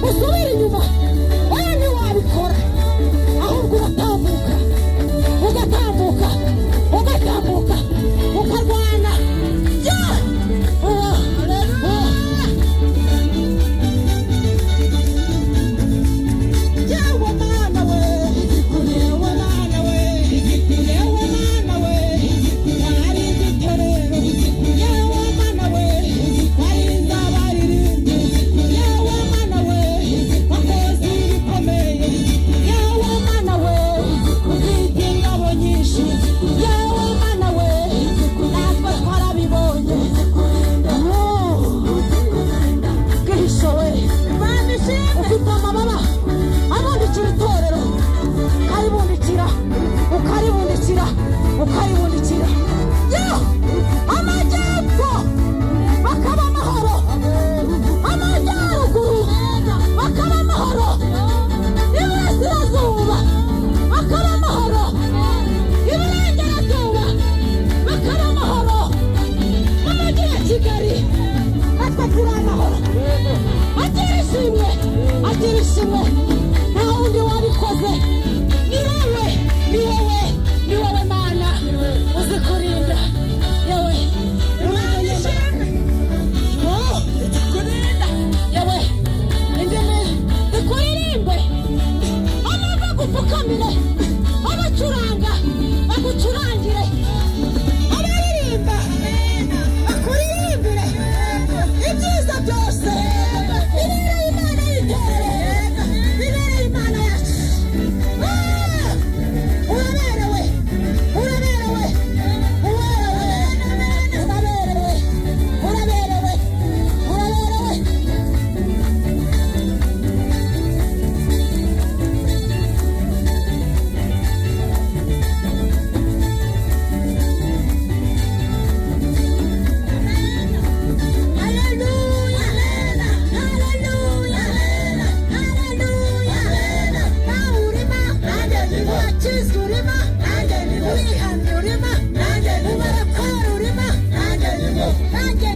usubire inyuma, oya ntiwabikora, ahubwo uratambuka, ugatambuka, ugatambuka, ukarwana. ukaribundikira amajyepfo bakaba amahoro, amajyaruguru bakaba amahoro, iburasirazuba bakaba amahoro, iburengerazuba bakaba amahoro, umujyi wa Kigali natwe turi amahoro. Agira ishimwe, agira ishimwe, nta wundi wabikoze, ni wowe, ni wowe, ni wowe Mana uzi kurinda. Yewe Imana ishimwe, kurinda, yewe indimi zikuririmbe, amava gupfukamire, abacuranga bagucurangire, abaririmba bakuririmbire, ibyiza byose bibereye Imana y'iterere, bibereye Imana yacu. Uraberewe, uraberewe, uraberewe, uraberewe, uraberewe. Hallelujah, hallelujah, hallelujah. Urima, uwakiza urima, uwihamya urima, ubarokora urima, nanjye